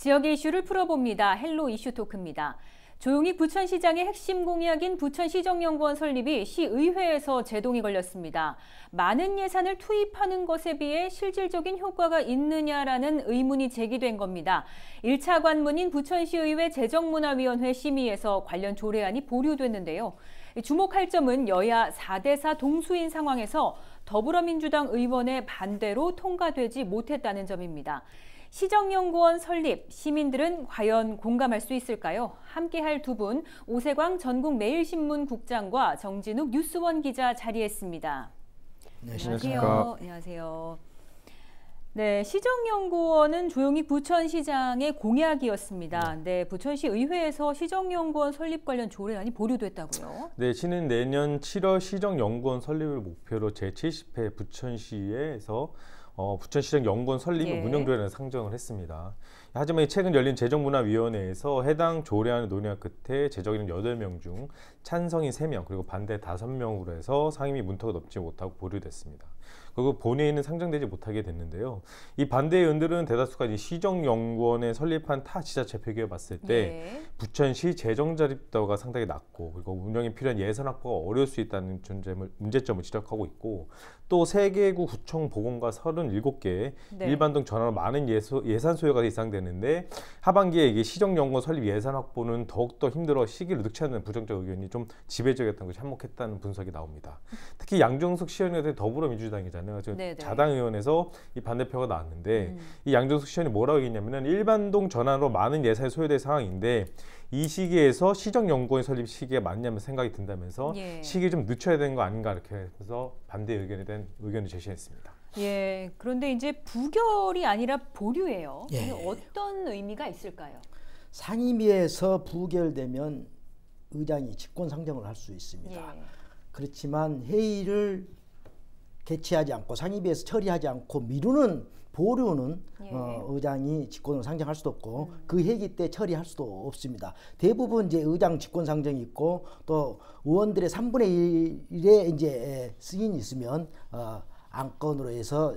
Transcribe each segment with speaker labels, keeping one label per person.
Speaker 1: 지역의 이슈를 풀어봅니다. 헬로 이슈 토크입니다. 조용익 부천시장의 핵심 공약인 부천시정연구원 설립이 시의회에서 제동이 걸렸습니다. 많은 예산을 투입하는 것에 비해 실질적인 효과가 있느냐라는 의문이 제기된 겁니다. 1차 관문인 부천시의회 재정문화위원회 심의에서 관련 조례안이 보류됐는데요. 주목할 점은 여야 4대4 동수인 상황에서 더불어민주당 의원의 반대로 통과되지 못했다는 점입니다. 시정연구원 설립, 시민들은 과연 공감할 수 있을까요? 함께할 두 분, 오세광 전국매일신문 국장과 정진욱 뉴스원 기자 자리했습니다.
Speaker 2: 네,
Speaker 1: 안녕하세요. 안녕하세요. 네, 시정연구원은 조용익 부천시장의 공약이었습니다. 네, 부천시 의회에서 시정연구원 설립 관련 조례안이 보류됐다고요?
Speaker 2: 네, 시는 내년 7월 시정연구원 설립을 목표로 제70회 부천시에서 부천시정연구원 설립 운영조례안을 상정을 했습니다. 하지만 최근 열린 재정문화위원회에서 해당 조례안을 논의한 끝에 제적인 8명 중 찬성이 3명 그리고 반대 5명으로 해서 상임위 문턱을 넘지 못하고 보류됐습니다. 그리고 본회의는 상정되지 못하게 됐는데요. 이 반대 의원들은 대다수가 이 시정연구원에 설립한 타 지자체 비교해 봤을 때 부천시 재정자립도가 상당히 낮고 그리고 운영에 필요한 예산 확보가 어려울 수 있다는 문제점을 지적하고 있고 또 3개구 구청 보건과 37개 일반동 전화로 많은 예산 소요가 예상되는데 하반기에 이게 시정연구원 설립 예산 확보는 더욱더 힘들어 시기를 늦춰야 한다는 부정적 의견이 좀 지배적이었던 것이 한몫했다는 분석이 나옵니다. 특히 양정숙 시의원이 더불어민주당이잖아요. 자당 의원에서 이 반대표가 나왔는데 이 양정숙 시의원이 뭐라고 얘기했냐면은 일반동 전환으로 많은 예산이 소요될 상황인데 이 시기에서 시정연구원 설립 시기가 맞냐면 생각이 든다면서 시기 좀 늦춰야 되는 거 아닌가 이렇게 해서 반대 의견에 대한 의견을 제시했습니다.
Speaker 1: 예, 그런데 이제 부결이 아니라 보류예요. 어떤 의미가 있을까요?
Speaker 3: 상임위에서 부결되면 의장이 직권상정을 할 수 있습니다. 그렇지만 회의를 개최하지 않고 상임위에서 처리하지 않고 미루는 보류는 의장이 직권을 상정할 수도 없고 그 회기 때 처리할 수도 없습니다. 대부분 이제 의장 직권 상정이 있고 또 의원들의 3분의 1의 이제 승인이 있으면 안건으로 해서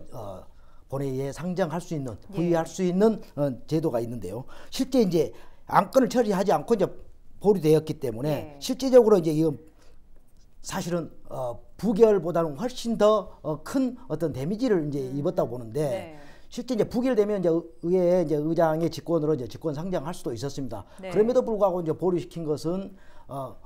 Speaker 3: 본회의에 상정할 수 있는 부의할 수 있는 제도가 있는데요. 실제 이제 안건을 처리하지 않고 이제 보류되었기 때문에 실제적으로 이제 이건 사실은 부결보다는 훨씬 더 큰 어떤 데미지를 이제 입었다고 보는데 실제 이제 부결되면 이제 의회에 이제 의장의 직권으로 이제 직권 상정할 수도 있었습니다. 그럼에도 불구하고 이제 보류시킨 것은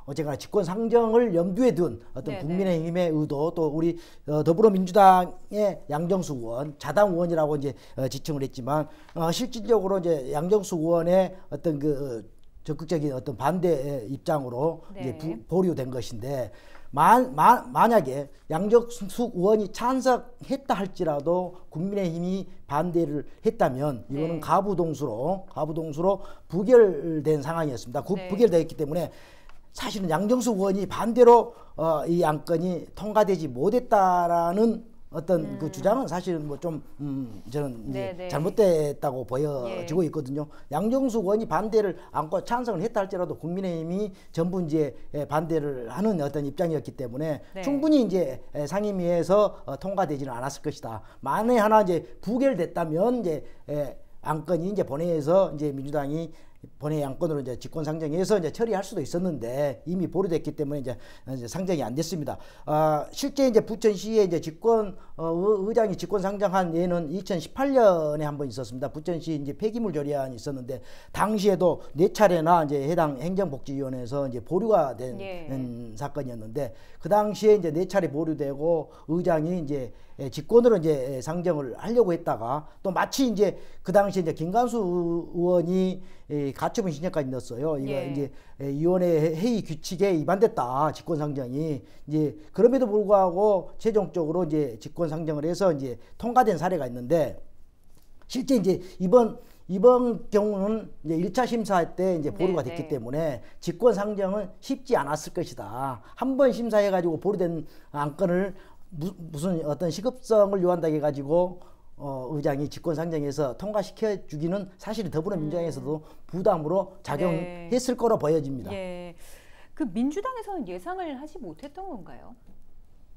Speaker 3: 어쨌거나 직권 상정을 염두에 둔 어떤 국민의힘의 의도 또 우리 더불어민주당의 양정수 의원 자당 의원이라고 이제 지칭을 했지만 실질적으로 이제 양정수 의원의 어떤 그 적극적인 어떤 반대 입장으로 이제 보류된 것인데 만약에 양정숙 의원이 찬성했다 할지라도 국민의힘이 반대를 했다면 이거는 가부동수로 부결된 상황이었습니다. 부결되었기 때문에 사실은 양정숙 의원이 반대로 이 안건이 통과되지 못했다라는 어떤 그 주장은 사실은 뭐 좀 저는 이제 잘못됐다고 보여지고 있거든요. 양정숙 의원이 반대를 안고 찬성을 했다 할지라도 국민의힘이 전부 이제 반대를 하는 어떤 입장이었기 때문에 충분히 이제 상임위에서 통과되지는 않았을 것이다. 만에 하나 이제 부결됐다면 이제 안건이 이제 본회의에서 이제 민주당이 본회의 안건으로 이제 직권 상정해서 이제 처리할 수도 있었는데 이미 보류됐기 때문에 이제 상정이 안 됐습니다. 실제 이제 부천시에 이제 의장이 직권 상정한 예는 2018년에 한 번 있었습니다. 부천시 이제 폐기물 조례안이 있었는데 당시에도 4차례나 이제 해당 행정복지위원회에서 이제 보류가 된 사건이었는데 그 당시에 이제 4차례 보류되고 의장이 이제 직권으로 이제 상정을 하려고 했다가 또 마치 이제 그 당시에 이제 김관수 의원이 가처분 신청까지 넣었어요. 이거 이제 위원회 회의 규칙에 위반됐다. 직권 상정이 이제 그럼에도 불구하고 최종적으로 이제 직권 상정을 해서 이제 통과된 사례가 있는데 실제 이제 이번 경우는 이제 1차 심사 때 이제 보류가 됐기 때문에 직권 상정은 쉽지 않았을 것이다. 한 번 심사해 가지고 보류된 안건을 무슨 어떤 시급성을 요한다고 해가지고 의장이 직권 상정해서 통과시켜 주기는 사실 더불어민주당에서도 부담으로 작용했을 거로 보여집니다.
Speaker 1: 그 민주당에서는 예상을 하지 못했던 건가요?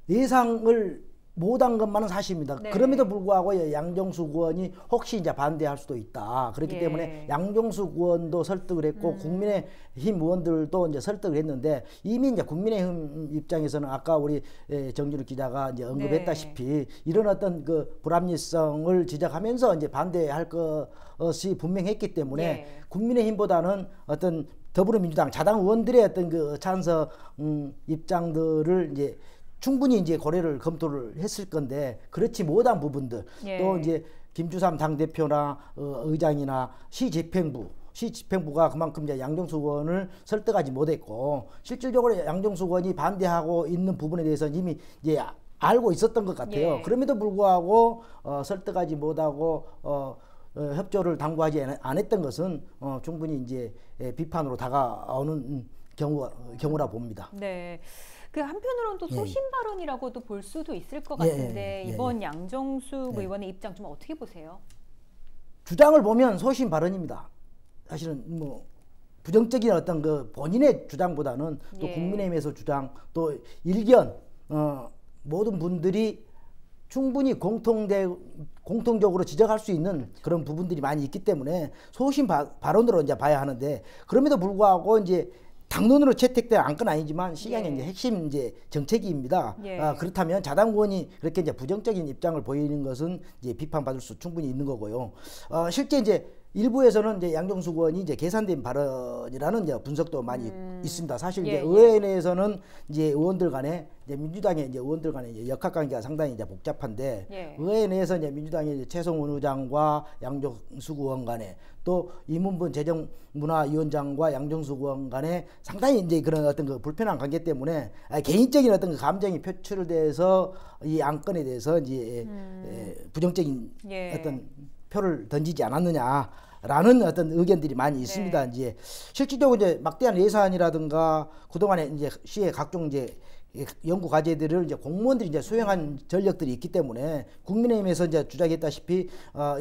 Speaker 3: 예상을 못한 것만은 사실입니다.
Speaker 1: 네.
Speaker 3: 그럼에도 불구하고 양정숙 의원이 혹시 이제 반대할 수도 있다. 그렇기
Speaker 1: 예.
Speaker 3: 때문에 양정숙 의원도 설득을 했고 국민의힘 의원들도 이제 설득을 했는데 이미 이제 국민의힘 입장에서는 아까 우리 정준우 기자가 이제 언급했다시피 이런 어떤 그 불합리성을 지적하면서 이제 반대할 것이 분명했기 때문에
Speaker 1: 예.
Speaker 3: 국민의힘보다는 어떤 더불어민주당 자당 의원들의 어떤 그 찬성 입장들을 이제 충분히 이제 고려를 검토를 했을 건데 그렇지 못한 부분들
Speaker 1: 예.
Speaker 3: 또 이제 김주삼 당대표나 의장이나 시집행부가 그만큼 이제 양정숙 의원을 설득하지 못했고 실질적으로 양정숙 의원이 반대하고 있는 부분에 대해서 이미 이제 알고 있었던 것 같아요.
Speaker 1: 예.
Speaker 3: 그럼에도 불구하고 설득하지 못하고 협조를 당부하지 않았던 것은 충분히 이제 비판으로 다가오는 경우라 봅니다.
Speaker 1: 네. 그 한편으로는 또 소신 발언이라고도 볼 수도 있을 것 같은데 이번 양정숙 의원의 입장 좀 어떻게 보세요?
Speaker 3: 주장을 보면 소신 발언입니다. 사실은 뭐 부정적인 어떤 그 본인의 주장보다는 또 국민의힘에서 주장 또 일견 모든 분들이 충분히 공통적으로 지적할 수 있는 그런 부분들이 많이 있기 때문에 소신 발언으로 이제 봐야 하는데 그럼에도 불구하고 이제 당론으로 채택된 안건 아니지만 시장의 이제 핵심 이제 정책입니다. 그렇다면 자당 의원이 그렇게 이제 부정적인 입장을 보이는 것은 이제 비판받을 수 충분히 있는 거고요. 실제 이제 일부에서는 이제 양정숙 의원이 이제 계산된 발언이라는 이제 분석도 많이 있습니다. 사실 이제 의회 내에서는 이제 의원들 간에 이제 민주당의 이제 의원들 간의 이제 역학 관계가 상당히 이제 복잡한데 의회 내에서 이제 민주당의 이제 최성훈 의장과 양정숙 의원 간에 또 이문분 재정문화위원장과 양정숙 의원 간에 상당히 이제 그런 어떤 그 불편한 관계 때문에 개인적인 어떤 그 감정이 표출돼서 이 안건에 대해서 이제 부정적인 어떤 표를 던지지 않았느냐라는 어떤 의견들이 많이 있습니다. 이제 실질적으로 이제 막대한 예산이라든가 그동안에 이제 시의 각종 이제 연구 과제들을 이제 공무원들이 이제 수행한 전력들이 있기 때문에 국민의힘에서 이제 주장했다시피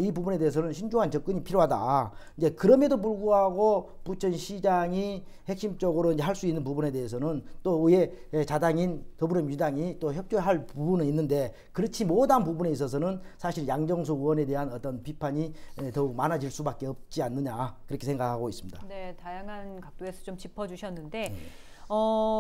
Speaker 3: 이 부분에 대해서는 신중한 접근이 필요하다. 이제 그럼에도 불구하고 부천시장이 핵심적으로 이제 할 수 있는 부분에 대해서는 또 의회 자당인 더불어민주당이 또 협조할 부분은 있는데 그렇지 못한 부분에 있어서는 사실 양정숙 의원에 대한 어떤 비판이 더욱 많아질 수밖에 없지 않느냐 그렇게 생각하고 있습니다.
Speaker 1: 네, 다양한 각도에서 좀 짚어주셨는데.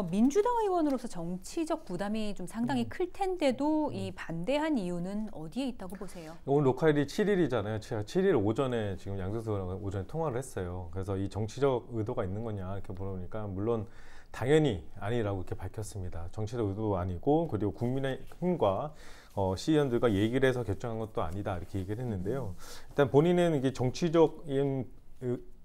Speaker 1: 민주당 의원으로서 정치적 부담이 좀 상당히 클 텐데도 이 반대한 이유는 어디에 있다고 보세요?
Speaker 2: 오늘 녹화일이 7일이잖아요. 7일 오전에 지금 양정숙 의원과 오전에 통화를 했어요. 그래서 이 정치적 의도가 있는 거냐 이렇게 물어보니까 물론 당연히 아니라고 이렇게 밝혔습니다. 정치적 의도 아니고 그리고 국민의힘과 시의원들과 얘기를 해서 결정한 것도 아니다 이렇게 얘기를 했는데요. 일단 본인은 이게 정치적인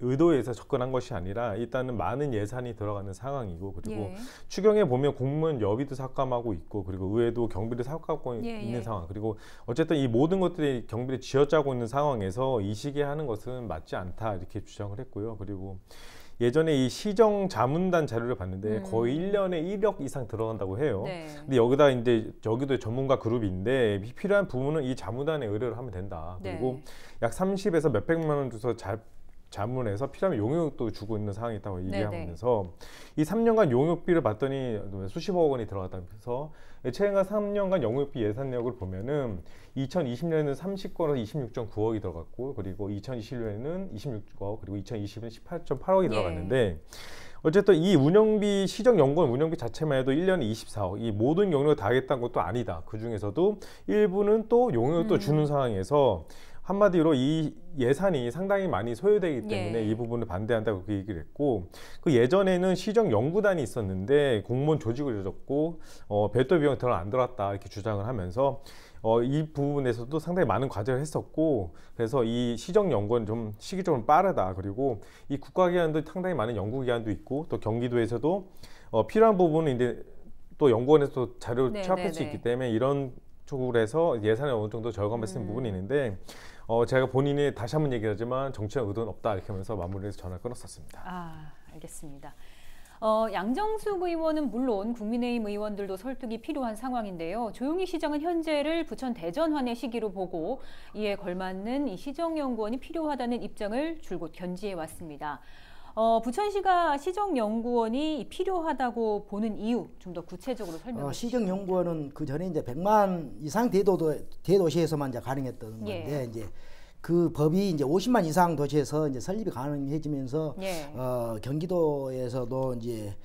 Speaker 2: 의도에서 접근한 것이 아니라 일단은 많은 예산이 들어가는 상황이고 그리고 추경에 보면 공무원 여비도 삭감하고 있고 그리고 의회도 경비를 삭감하고 있는 상황 그리고 어쨌든 이 모든 것들이 경비를 쥐어짜고 있는 상황에서 이 시기에 하는 것은 맞지 않다 이렇게 주장을 했고요. 그리고 예전에 이 시정 자문단 자료를 봤는데 거의 1년에 1억 이상 들어간다고 해요. 근데 여기다 이제 여기도 전문가 그룹인데 필요한 부분은 이 자문단에 의뢰를 하면 된다. 그리고 약 30에서 몇백만 원 줘서 자문해서 필요하면 용역도 주고 있는 상황이 있다고 얘기하면서 이 3년간 용역비를 봤더니 수십억 원이 들어갔다면서 최근 3년간 용역비 예산력을 보면은 2020년에는 30건에서 26.9억이 들어갔고 그리고 2021년에는 26억 그리고 2020년에는 18.8억이 들어갔는데 어쨌든 이 운영비 시정연구원 운영비 자체만 해도 1년에 24억 이 모든 용역을 다 하겠다는 것도 아니다. 그 중에서도 일부는 또 용역도 주는 상황에서 한마디로 이 예산이 상당히 많이 소요되기 때문에 이 부분을 반대한다고 그렇게 얘기를 했고 그 예전에는 시정연구단이 있었는데 공무원 조직을 이뤄졌고 별도 비용 안 들어왔다 이렇게 주장을 하면서 이 부분에서도 상당히 많은 과제를 했었고 그래서 이 시정연구원 좀 시기적으로 빠르다 그리고 이 국가기관도 상당히 많은 연구기관도 있고 또 경기도에서도 필요한 부분은 이제 또 연구원에서 또 자료를 취합할 수 있기 때문에 이런 쪽으로 해서 예산에 어느 정도 절감을 쓴 부분이 있는데 제가 본인이 다시 한번 얘기하지만 정치적 의도는 없다 이렇게 하면서 마무리해서 전화를 끊었었습니다.
Speaker 1: 알겠습니다. 양정숙 의원은 물론 국민의힘 의원들도 설득이 필요한 상황인데요. 조용희 시장은 현재를 부천 대전환의 시기로 보고 이에 걸맞는 이 시정연구원이 필요하다는 입장을 줄곧 견지해 왔습니다. 부천시가 시정연구원이 필요하다고 보는 이유 좀 더 구체적으로 설명해 주시죠.
Speaker 3: 시정연구원은 그 전에 이제 100만 이상 대도시에서만 이제 가능했던 건데 이제 그 법이 이제 50만 이상 도시에서 이제 설립이 가능해지면서 경기도에서도 이제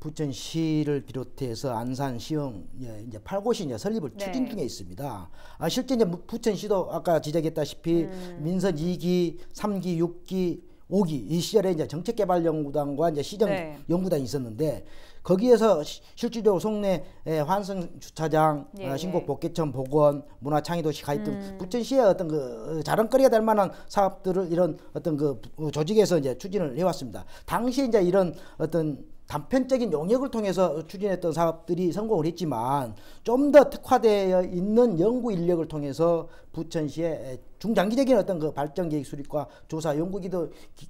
Speaker 3: 부천시를 비롯해서 안산, 시흥 이제 8곳이 이제 설립을 추진 중에 있습니다. 실제 이제 부천시도 아까 지적했다시피 민선 2기, 3기, 6기, 5기 이 시절에 이제 정책개발연구단과 이제 시정연구단이 있었는데 거기에서 실질적으로 속내 환승 주차장, 신곡 복개천 복원, 문화창의도시 가입 등 부천시의 어떤 그 자랑거리가 될 만한 사업들을 이런 어떤 그 조직에서 이제 추진을 해왔습니다. 당시 이제 이런 어떤 단편적인 용역을 통해서 추진했던 사업들이 성공을 했지만 좀 더 특화되어 있는 연구 인력을 통해서 부천시의 중장기적인 어떤 그 발전 계획 수립과 조사 연구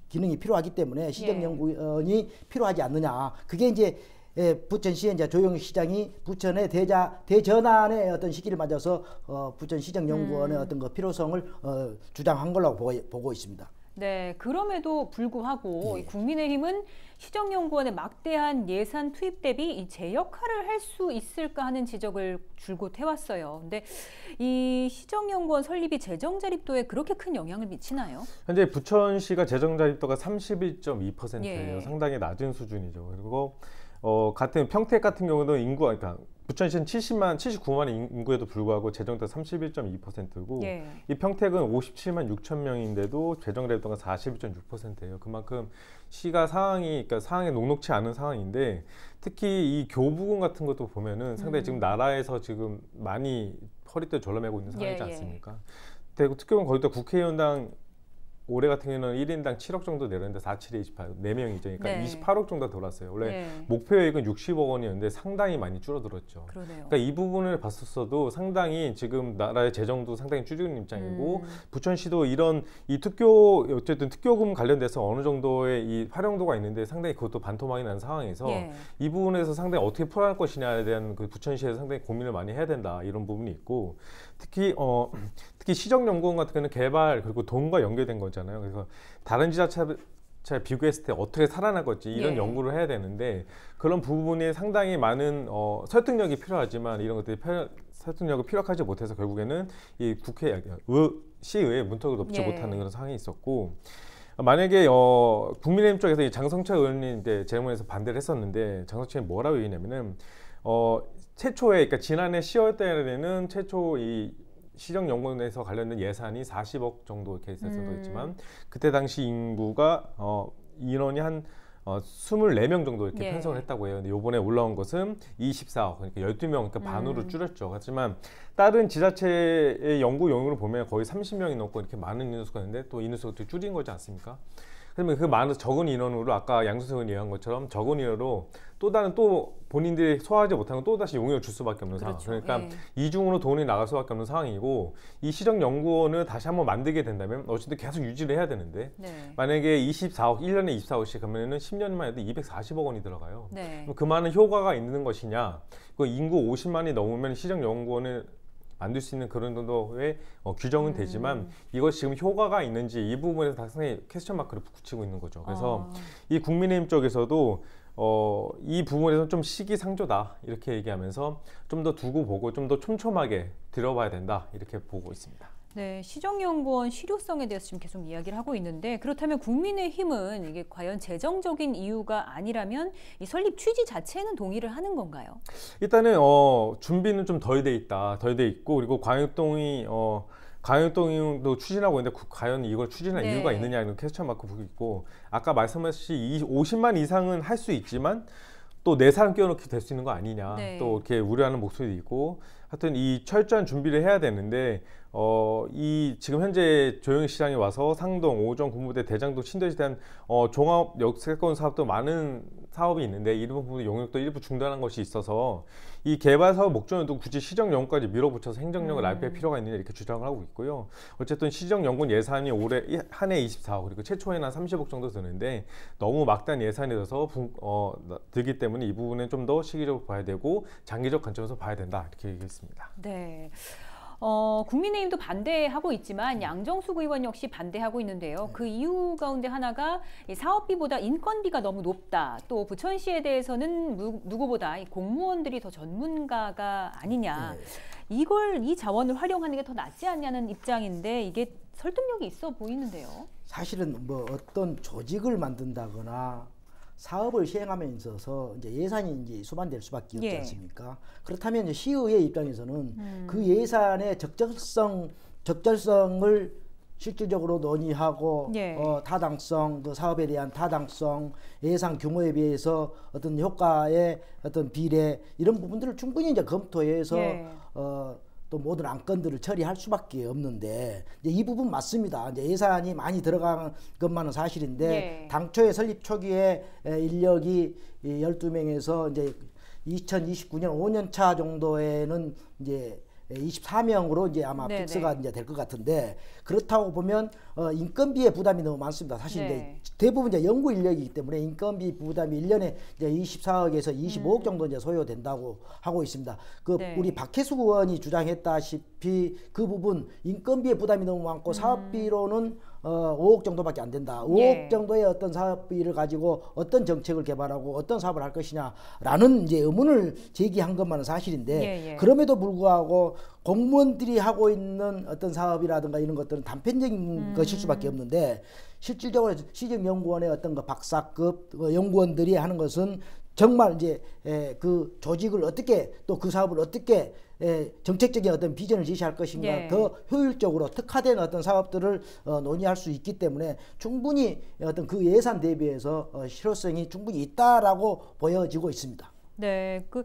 Speaker 3: 기능이 필요하기 때문에 시정연구원이 필요하지 않느냐. 그게 이제 부천시의 이제 조영희 시장이 부천의 대전환의 어떤 시기를 맞아서 부천 시정연구원의 어떤 그 필요성을 주장한 걸로 보고 있습니다.
Speaker 1: 네, 그럼에도 불구하고 국민의힘은 시정연구원의 막대한 예산 투입 대비 이 제 역할을 할 수 있을까 하는 지적을 줄곧 해왔어요. 근데 이 시정연구원 설립이 재정 자립도에 그렇게 큰 영향을 미치나요?
Speaker 2: 현재 부천시가 재정 자립도가 31.2%예요. 상당히 낮은 수준이죠. 그리고 같은 평택 같은 경우도 인구가 그러니까 부천시는 79만 인구에도 불구하고 재정도 31.2%고 이 평택은 57만 6천 명인데도 재정 자립도가 41.6%예요. 그만큼 시가 상황이 녹록치 않은 상황인데 특히 이 교부금 같은 것도 보면은 상당히 지금 나라에서 지금 많이 허리띠를 졸라매고 있는 상황이지 않습니까? 그리고 특히 거기다 국회의원당 올해 같은 경우는 1인당 7억 정도 내렸는데 47에 28, 4명이죠. 그러니까 28억 정도 돌았어요. 원래 목표액은 60억 원이었는데 상당히 많이 줄어들었죠. 그러니까 이 부분을 봤었어도 상당히 지금 나라의 재정도 상당히 줄이는 입장이고 부천시도 이런 이 어쨌든 특교금 관련돼서 어느 정도의 이 활용도가 있는데 상당히 그것도 반토막이 나는 상황에서 이 부분에서 상당히 어떻게 풀어갈 것이냐에 대한 그 부천시에서 상당히 고민을 많이 해야 된다 이런 부분이 있고 특히 시정연구원 같은 경우는 개발 그리고 돈과 연계된 거잖아요. 그래서 다른 지자체 비교했을 때 어떻게 살아날 건지 이런 연구를 해야 되는데 그런 부분이 상당히 많은 설득력이 필요하지만 이런 것들이 설득력을 피력하지 못해서 결국에는 이 시의회 문턱을 높지 못하는 그런 상황이 있었고 만약에 국민의힘 쪽에서 이 장성철 의원이 이제 질문에서 반대를 했었는데 장성철이 뭐라고 얘기했냐면은 최초에 그러니까 지난해 10월 달에는 최초 이 시정연구원에서 관련된 예산이 40억 정도 이렇게 있었던 거였지만 그때 당시 인구가 인원이 한 24명 정도 이렇게 편성을 했다고 해요. 근데 이번에 올라온 것은 24억, 그러니까 12명, 그러니까 반으로 줄였죠. 하지만 다른 지자체의 연구 용역을 보면 거의 30명이 넘고 이렇게 많은 인수가 있는데 또 인수가 또 줄인 거지 않습니까? 그러면 그 많은 적은 인원으로 아까 양수석 의원이 얘기한 것처럼 적은 인원으로 또 본인들이 소화하지 못하는 또 다시 용역을 줄 수밖에 없는 상황. 그러니까 이중으로 돈이 나갈 수밖에 없는 상황이고 이 시정연구원을 다시 한번 만들게 된다면 어쨌든 계속 유지를 해야 되는데 만약에 24억 1년에 24억씩 하면은 10년만 해도 240억 원이 들어가요. 그럼 그 많은 효과가 있는 것이냐? 그 인구 50만이 넘으면 시정연구원을 만들 수 있는 그런 정도의 규정은 되지만 이것이 지금 효과가 있는지 이 부분에서 상당히 퀘스천 마크를 붙이고 있는 거죠. 그래서 이 국민의힘 쪽에서도 이 부분에서 좀 시기상조다 이렇게 얘기하면서 좀 더 두고 보고 좀 더 촘촘하게 들어봐야 된다 이렇게 보고 있습니다.
Speaker 1: 네, 시정연구원 실효성에 대해서 지금 계속 이야기를 하고 있는데 그렇다면 국민의힘은 이게 과연 재정적인 이유가 아니라면 이 설립 취지 자체는 동의를 하는 건가요?
Speaker 2: 일단은 준비는 좀 덜 돼 있고 그리고 광역동도 추진하고 있는데 과연 이걸 추진할 이유가 있느냐 이런 퀘스천 마크 보고 있고 아까 말씀하셨듯이 50만 이상은 할 수 있지만 또 내 사람 끼워넣기 될 수 있는 거 아니냐 또 이렇게 우려하는 목소리도 있고 하여튼 이 철저한 준비를 해야 되는데 이 지금 현재 조영희 시장이 와서 상동, 오정, 군부대, 대장동, 신도시에 대한 종합 역세권 사업도 많은 사업이 있는데 이런 부분 용역도 일부 중단한 것이 있어서 이 개발 사업 목적도 굳이 시정연구까지 밀어붙여서 행정력을 날릴 필요가 있느냐 이렇게 주장을 하고 있고요. 어쨌든 시정연구원 예산이 올해 한 해 24억 그리고 최초에는 한 30억 정도 드는데 너무 막대한 예산이 들어서 들기 때문에 이 부분은 좀 더 시기적으로 봐야 되고 장기적 관점에서 봐야 된다 이렇게 얘기했습니다.
Speaker 1: 네. 국민의힘도 반대하고 있지만 양정숙 의원 역시 반대하고 있는데요. 그 이유 가운데 하나가 이 사업비보다 인건비가 너무 높다. 또 부천시에 대해서는 누구보다 이 공무원들이 더 전문가가 아니냐. 이 자원을 활용하는 게 더 낫지 않냐는 입장인데 이게 설득력이 있어 보이는데요.
Speaker 3: 사실은 뭐 어떤 조직을 만든다거나 사업을 시행함에 있어서 이제 예산이 이제 수반될 수밖에 없지 않습니까? 그렇다면 이제 시의회 입장에서는 그 예산의 적절성을 실질적으로 논의하고 타당성, 그 사업에 대한 타당성, 예산 규모에 비해서 어떤 효과의 어떤 비례 이런 부분들을 충분히 이제 검토해서 또 모든 안건들을 처리할 수밖에 없는데 이제 이 부분 맞습니다. 이제 예산이 많이 들어간 것만은 사실인데 당초에 설립 초기에 인력이 12명에서 이제 2029년 5년 차 정도에는 이제 24명으로 이제 아마 픽스가 이제 될 것 같은데 그렇다고 보면 인건비의 부담이 너무 많습니다. 사실 이제 대부분 이제 연구 인력이기 때문에 인건비 부담이 1년에 이제 24억에서 25억 정도 이제 소요된다고 하고 있습니다. 우리 박혜숙 의원이 주장했다시피 그 부분 인건비의 부담이 너무 많고 사업비로는 5억 정도밖에 안 된다. 5억 정도의 어떤 사업비를 가지고 어떤 정책을 개발하고 어떤 사업을 할 것이냐라는 이제 의문을 제기한 것만은 사실인데 그럼에도 불구하고 공무원들이 하고 있는 어떤 사업이라든가 이런 것들은 단편적인 것일 수밖에 없는데 실질적으로 시정연구원의 어떤 그 박사급 연구원들이 하는 것은 정말 이제 그 조직을 어떻게 또 그 사업을 어떻게 정책적인 어떤 비전을 제시할 것인가 더 효율적으로 특화된 어떤 사업들을 논의할 수 있기 때문에 충분히 어떤 그 예산 대비해서 실효성이 충분히 있다라고 보여지고 있습니다.
Speaker 1: 네, 그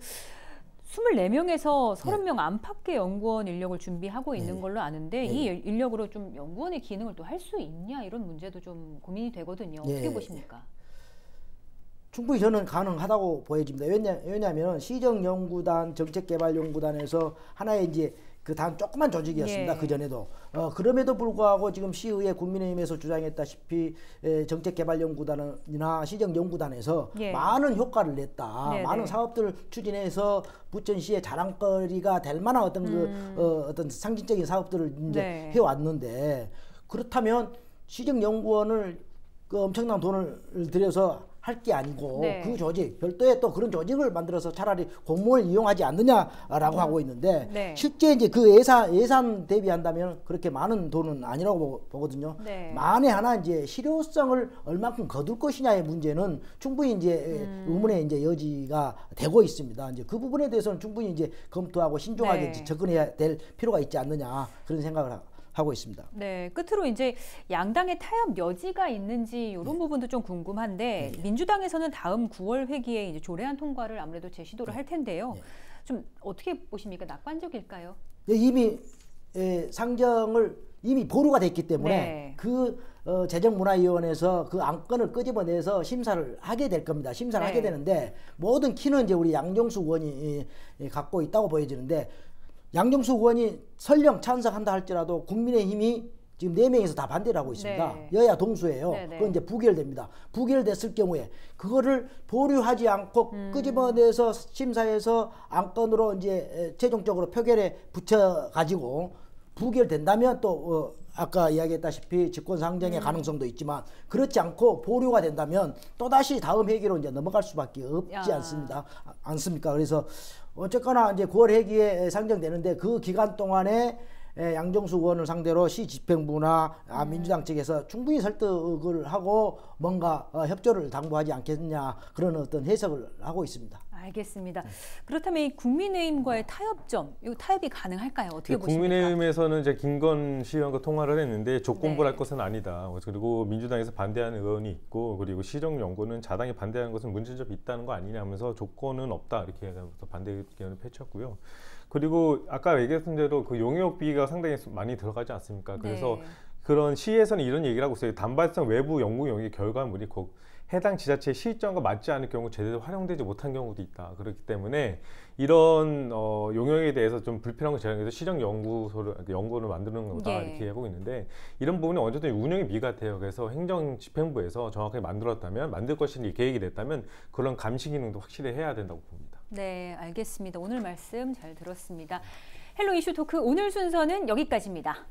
Speaker 1: 24명에서 30명 안팎의 연구원 인력을 준비하고 있는 걸로 아는데 이 인력으로 좀 연구원의 기능을 또 할 수 있냐 이런 문제도 좀 고민이 되거든요. 어떻게 보십니까?
Speaker 3: 충분히 저는 가능하다고 보여집니다. 왜냐하면 시정연구단, 정책개발연구단에서 하나의 이제 그 단 조그만 조직이었습니다. 그 전에도 그럼에도 불구하고 지금 시의회 국민의힘에서 주장했다시피 정책개발연구단이나 시정연구단에서 많은 효과를 냈다. 많은 사업들을 추진해서 부천시의 자랑거리가 될 만한 어떤 어떤 상징적인 사업들을 이제 해왔는데 그렇다면 시정연구원을 그 엄청난 돈을 들여서 할 게 아니고 그 조직 별도의 또 그런 조직을 만들어서 차라리 공무원을 이용하지 않느냐라고 하고 있는데 실제 이제 그 예산 대비한다면 그렇게 많은 돈은 아니라고 보거든요. 만에 하나 이제 실효성을 얼마큼 거둘 것이냐의 문제는 충분히 이제 의문의 이제 여지가 되고 있습니다. 이제 그 부분에 대해서는 충분히 이제 검토하고 신중하게 접근해야 될 필요가 있지 않느냐 그런 생각을 하고 있습니다.
Speaker 1: 네, 끝으로 이제 양당의 타협 여지가 있는지 이런 부분도 좀 궁금한데 민주당에서는 다음 9월 회기에 이제 조례안 통과를 아무래도 제시도를 할 텐데요. 좀 어떻게 보십니까? 낙관적일까요?
Speaker 3: 이미 상정을 이미 보류가 됐기 때문에 그 재정문화위원회에서 그 안건을 끄집어내서 심사를 하게 될 겁니다. 심사를 하게 되는데 모든 키는 이제 우리 양정숙 의원이 갖고 있다고 보여지는데. 양정숙 의원이 설령 찬성한다 할지라도 국민의힘이 지금 4명에서 다 반대를 하고 있습니다. 여야 동수예요. 그건 이제 부결됩니다. 부결됐을 경우에 그거를 보류하지 않고 끄집어내서 심사해서 안건으로 이제 최종적으로 표결에 붙여가지고 부결된다면 또 아까 이야기했다시피 직권상정의 가능성도 있지만 그렇지 않고 보류가 된다면 또다시 다음 회기로 이제 넘어갈 수밖에 없지 않습니까? 그래서 어쨌거나 이제 9월 회기에 상정되는데 그 기간 동안에 양정숙 의원을 상대로 시 집행부나 민주당 측에서 충분히 설득을 하고 뭔가 협조를 당부하지 않겠냐 그런 어떤 해석을 하고 있습니다.
Speaker 1: 알겠습니다. 그렇다면 이 국민의힘과의 타협점, 이 타협이 가능할까요? 어떻게 보십니까?
Speaker 2: 국민의힘에서는 이제 김건 시의원과 통화를 했는데 조건부를 할 것은 아니다. 그리고 민주당에서 반대하는 의원이 있고 그리고 시정연구는 자당이 반대하는 것은 문제점이 있다는 거 아니냐 하면서 조건은 없다 이렇게 해서 반대 의견을 펼쳤고요. 그리고 아까 얘기했던 대로 그 용역비가 상당히 많이 들어가지 않습니까? 그래서 그런 시에서는 이런 얘기를 하고 있어요. 단발성 외부 연구 용역 결과물이 해당 지자체의 시점과 맞지 않을 경우 제대로 활용되지 못한 경우도 있다. 그렇기 때문에 이런 용역에 대해서 좀 불필요한 거 제한해서 연구를 만드는 거다 이렇게 하고 있는데 이런 부분이 언제든 운영이 미같아요. 그래서 행정집행부에서 정확하게 만들 것이 계획이 됐다면 그런 감시 기능도 확실히 해야 된다고 봅니다.
Speaker 1: 네, 알겠습니다. 오늘 말씀 잘 들었습니다. 헬로 이슈 토크 오늘 순서는 여기까지입니다.